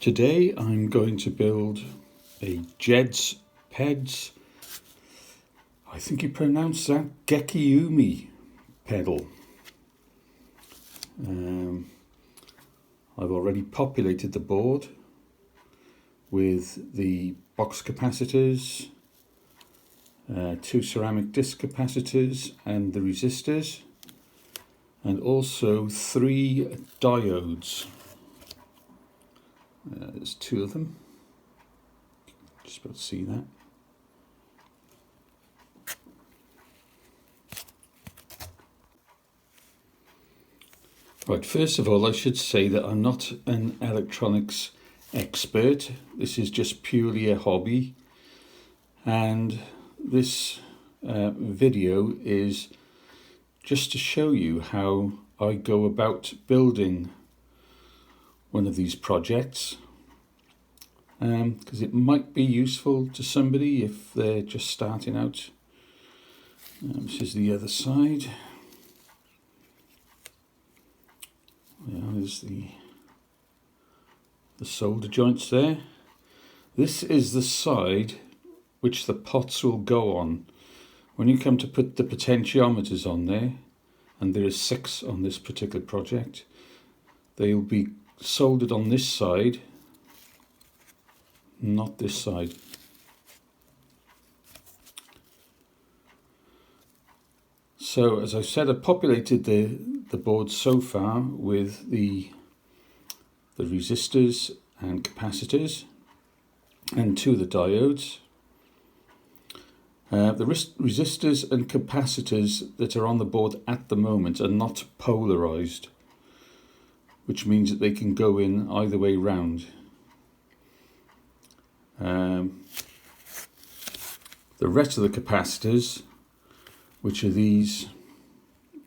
Today I'm going to build a Peds, I think you pronounce that Gekyume pedal. I've already populated the board with the box capacitors, 2 ceramic disc capacitors and the resistors, and also 3 diodes. There's 2 of them, just about to see that. Right, first of all I should say that I'm not an electronics expert. This is just purely a hobby, and this video is just to show you how I go about building one of these projects, because it might be useful to somebody if they're just starting out. This is the other side. There's the solder joints there. This is the side which the pots will go on when you come to put the potentiometers on there, and there is 6 on this particular project. They'll be soldered on this side, not this side. So as I said, I've populated the board so far with the resistors and capacitors and 2 of the diodes. The resistors and capacitors that are on the board at the moment are not polarized, which means that they can go in either way round. The rest of the capacitors, which are these,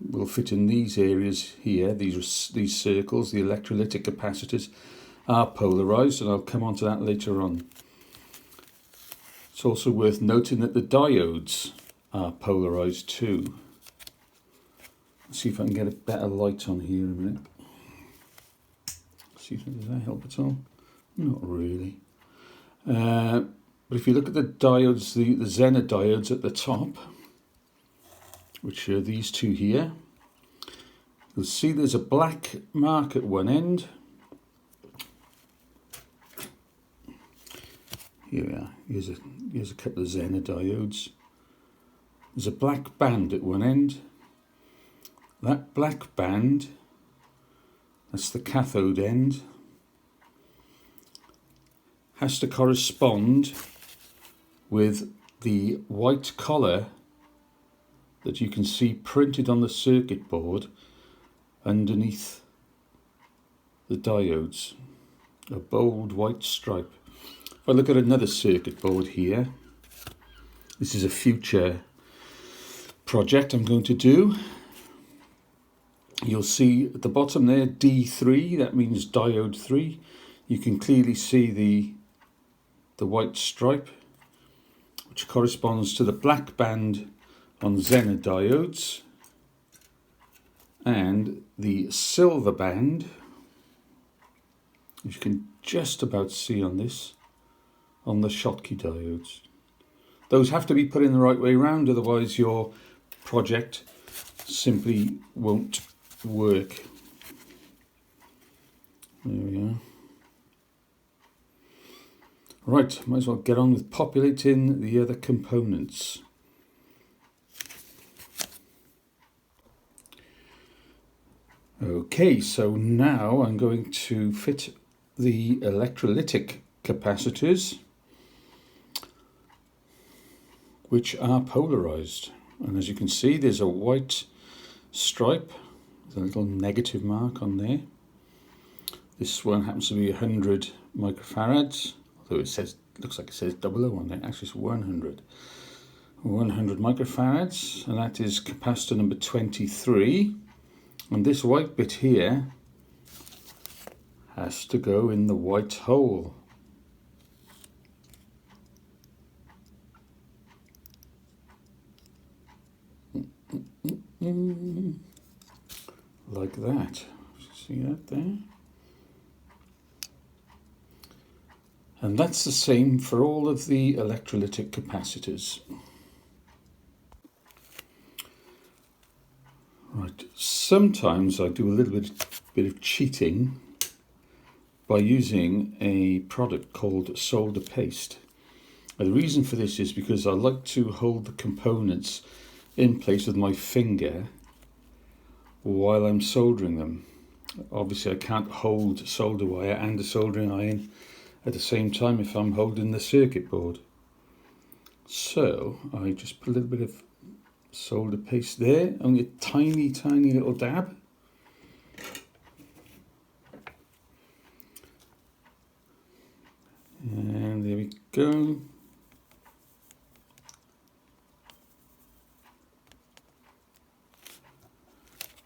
will fit in these areas here, these circles. The electrolytic capacitors are polarized, and I'll come on to that later on. It's also worth noting that the diodes are polarized too. Let's see if I can get a better light on here in a minute. See if does that help at all? Not really. But if you look at the diodes, the Zener Diodes at the top, which are these 2 here, you'll see there's a black mark at one end. Here we are. Here's a couple of Zener Diodes. There's a black band at one end. That black band, that's the cathode end, has to correspond with the white collar that you can see printed on the circuit board underneath the diodes, a bold white stripe. If I look at another circuit board here, this is a future project I'm going to do. You'll see at the bottom there D3, that means diode 3. You can clearly see the white stripe, which corresponds to the black band on Zener Diodes, and the silver band, which you can just about see on this, on the Schottky diodes. Those have to be put in the right way round, otherwise your project simply won't work. There we are. Right, might as well get on with populating the other components. Okay, so now I'm going to fit the electrolytic capacitors, which are polarized. And as you can see, there's a white stripe, with a little negative mark on there. This one happens to be 100 microfarads, although it says, looks like it says 00 on it. Actually, it's 100. 100 microfarads, and that is capacitor number 23. And this white bit here has to go in the white hole. Like that. See that there? And that's the same for all of the electrolytic capacitors. Right, sometimes I do a little bit of cheating by using a product called solder paste. And the reason for this is because I like to hold the components in place with my finger while I'm soldering them. Obviously I can't hold solder wire and a soldering iron at the same time if I'm holding the circuit board. So I just put a little bit of solder paste there, only a tiny little dab. And there we go.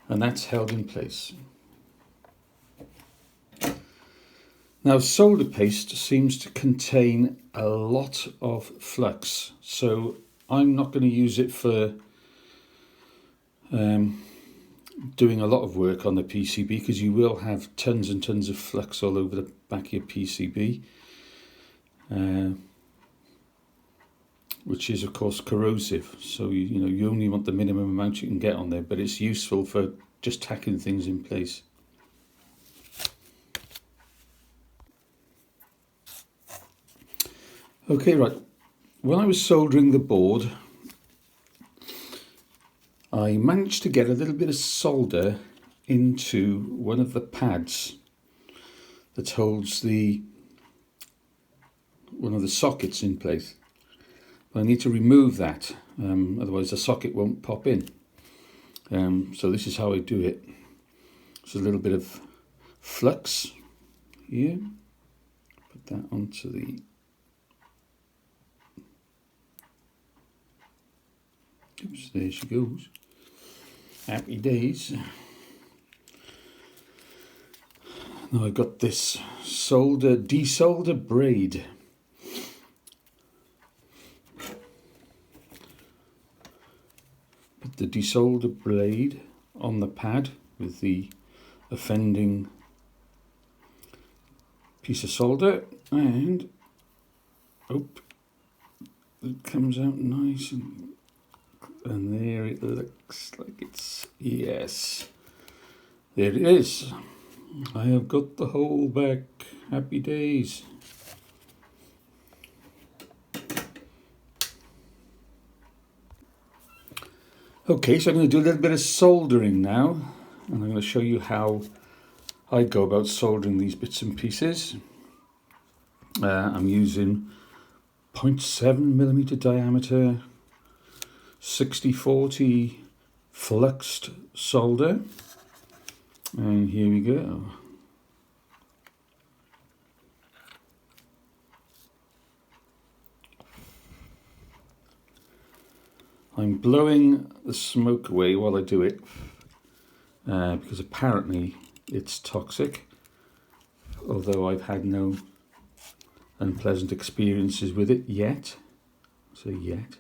And that's held in place. Now solder paste seems to contain a lot of flux, so I'm not going to use it for doing a lot of work on the PCB, because you will have tons and tons of flux all over the back of your PCB, which is of course corrosive, so you only want the minimum amount you can get on there, but it's useful for just tacking things in place. Okay, right, when I was soldering the board, I managed to get a little bit of solder into one of the pads that holds one of the sockets in place. But I need to remove that, otherwise the socket won't pop in. So this is how I do it. There's a little bit of flux here. Put that onto the... Oops, there she goes. Happy days. Now I've got this desolder braid. Put the desolder blade on the pad with the offending piece of solder, and it comes out nice and there it looks like it's, yes, there it is. I have got the hole back. Happy days. Okay, so I'm going to do a little bit of soldering now, and I'm going to show you how I go about soldering these bits and pieces. I'm using 0.7mm diameter 6040 fluxed solder, and here we go. I'm blowing the smoke away while I do it, because apparently it's toxic, although I've had no unpleasant experiences with it yet. So yet.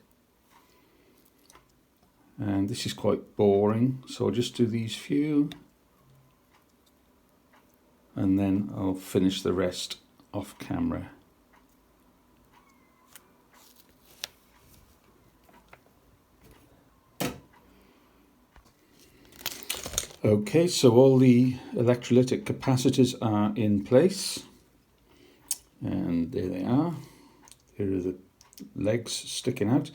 And this is quite boring, so I'll just do these few and then I'll finish the rest off camera. Okay, so all the electrolytic capacitors are in place, and there they are. Here are the legs sticking out.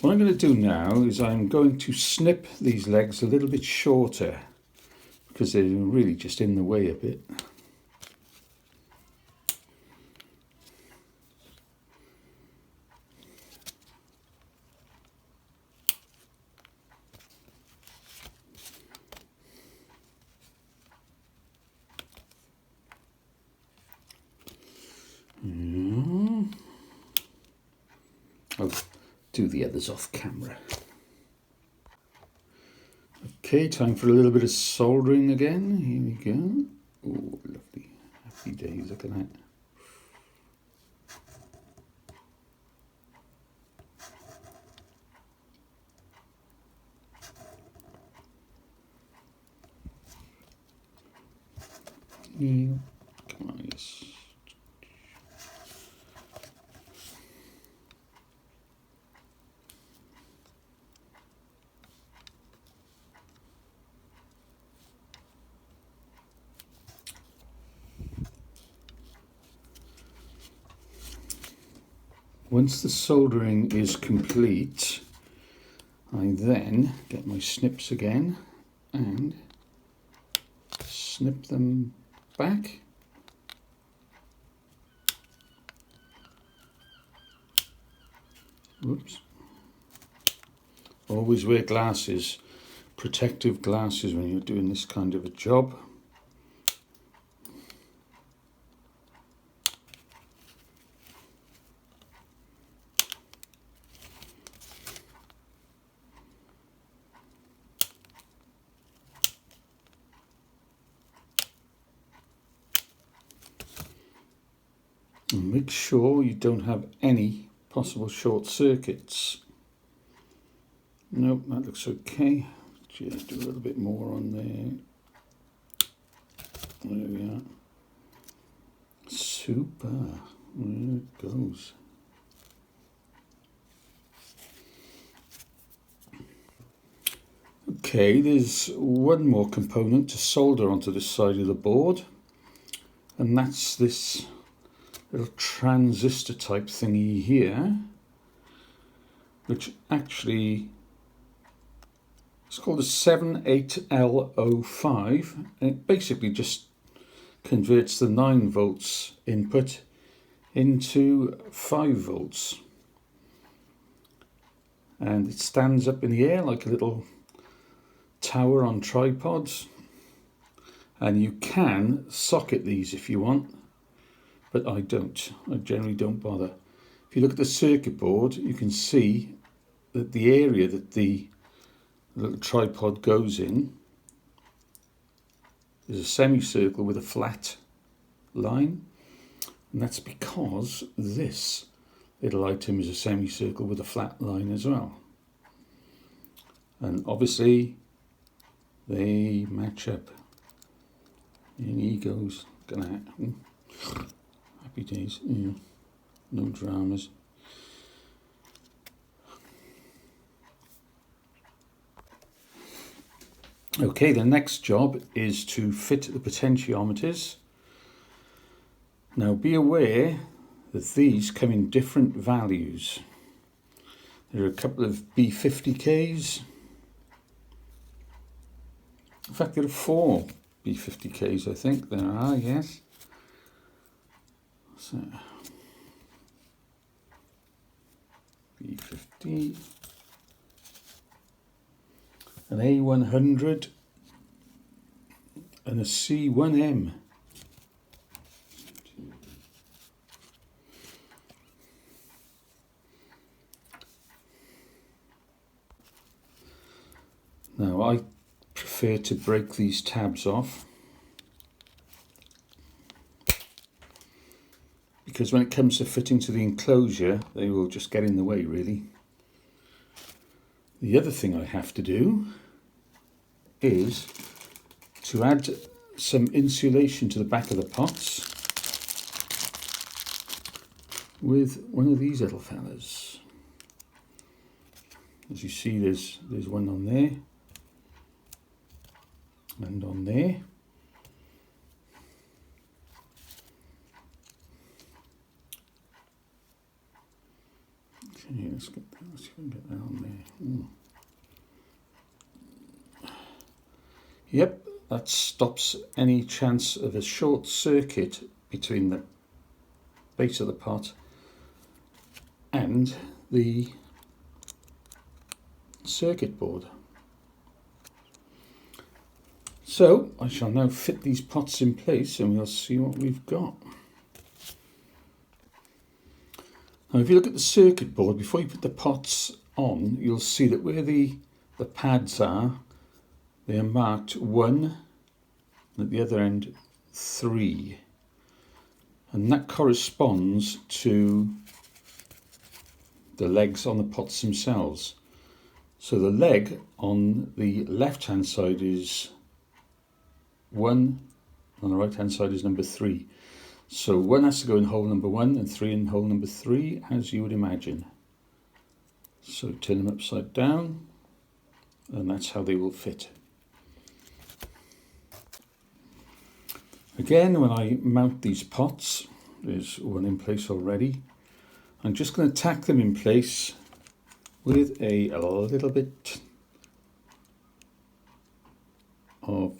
What I'm going to do now is I'm going to snip these legs a little bit shorter because they're really just in the way a bit. I'll do the others off camera. Okay, time for a little bit of soldering again. Here we go. Oh, lovely. Happy days, look at that. Come on, yes. Once the soldering is complete, I then get my snips again and snip them back. Whoops. Always wear glasses, protective glasses when you're doing this kind of a job. And make sure you don't have any possible short circuits. Nope, that looks okay. Just do a little bit more on there. There we are. Super. There it goes. Okay, there's one more component to solder onto this side of the board, and that's this little transistor type thingy here, which actually it's called a 78L05, and it basically just converts the 9 volts input into 5 volts, and it stands up in the air like a little tower on tripods, and you can socket these if you want, but I don't. I generally don't bother. If you look at the circuit board, you can see that the area that the little tripod goes in is a semicircle with a flat line, and that's because this little item is a semicircle with a flat line as well. And obviously they match up. In he goes. Happy days. Yeah. No dramas. Okay, the next job is to fit the potentiometers. Now be aware that these come in different values. There are a couple of B50Ks. In fact, there are 4 B50Ks, I think. There are, yes. So, B50, an A100, and a C1M. Now, I prefer to break these tabs off, because when it comes to fitting to the enclosure, they will just get in the way, really. The other thing I have to do is to add some insulation to the back of the pots with one of these little fellas. As you see, there's one on there and on there. Okay, let's see if we can get that on there. Yep, that stops any chance of a short circuit between the base of the pot and the circuit board. So I shall now fit these pots in place and we'll see what we've got. Now if you look at the circuit board, before you put the pots on, you'll see that where the pads are, they are marked 1, and at the other end 3. And that corresponds to the legs on the pots themselves. So the leg on the left hand side is 1, on the right hand side is number 3. So 1 has to go in hole number 1 and 3 in hole number 3, as you would imagine. So turn them upside down, and that's how they will fit. Again, when I mount these pots, there's one in place already, I'm just going to tack them in place with a little bit of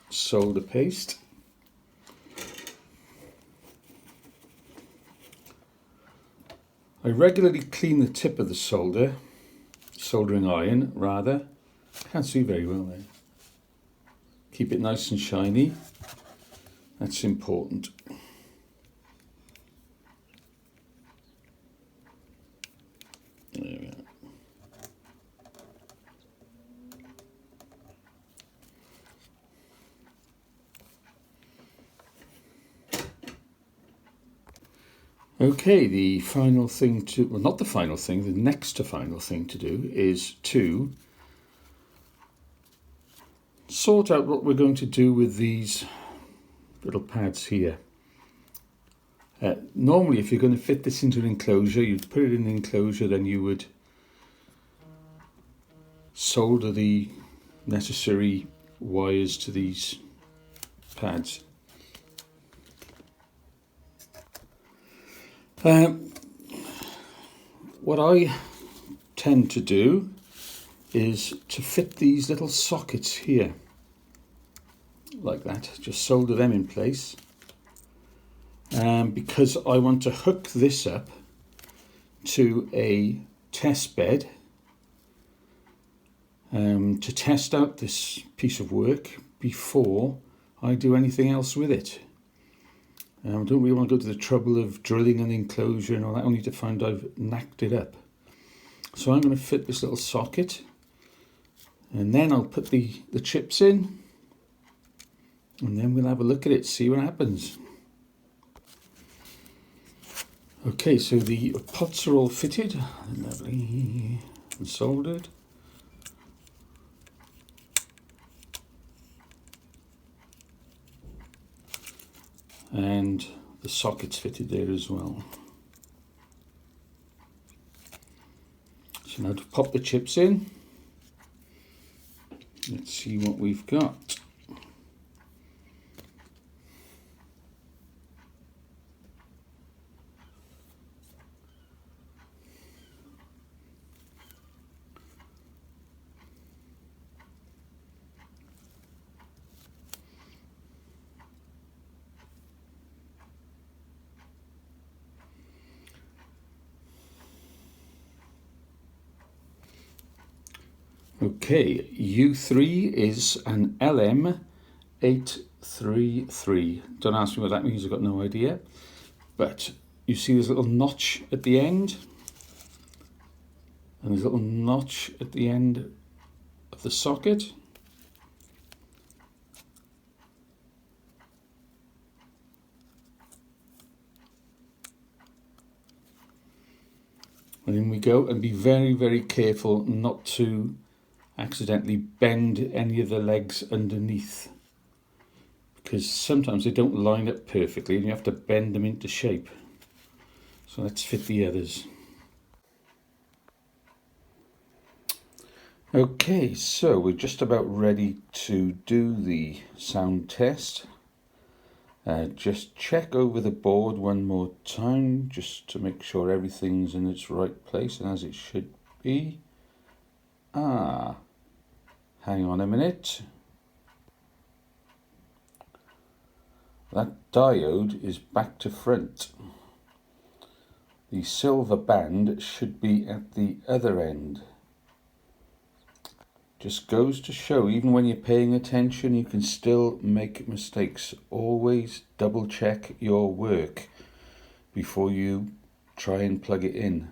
solder paste. I regularly clean the tip of the soldering iron rather. Can't see very well there. Keep it nice and shiny. That's important. There we are. Okay, the final thing to, well, not the final thing, the next to final thing to do is to sort out what we're going to do with these little pads here. Normally, if you're going to fit this into an enclosure, you'd put it in the enclosure, then you would solder the necessary wires to these pads. What I tend to do is to fit these little sockets here, like that, just solder them in place. Because I want to hook this up to a test bed to test out this piece of work before I do anything else with it. I don't really want to go to the trouble of drilling an enclosure and all that, only to find I've knacked it up. So I'm going to fit this little socket, and then I'll put the chips in, and then we'll have a look at it, see what happens. Okay, so the pots are all fitted, lovely, and soldered. And the socket's fitted there as well. So now to pop the chips in, let's see what we've got. Okay, U3 is an LM833. Don't ask me what that means, I've got no idea. But you see this little notch at the end, and there's a little notch at the end of the socket. And in we go, and be very, very careful not to accidentally bend any of the legs underneath, because sometimes they don't line up perfectly and you have to bend them into shape. So let's fit the others. Okay, so we're just about ready to do the sound test. Just check over the board one more time just to make sure everything's in its right place and as it should be. Hang on a minute. That diode is back to front. The silver band should be at the other end. Just goes to show, even when you're paying attention, you can still make mistakes. Always double check your work before you try and plug it in.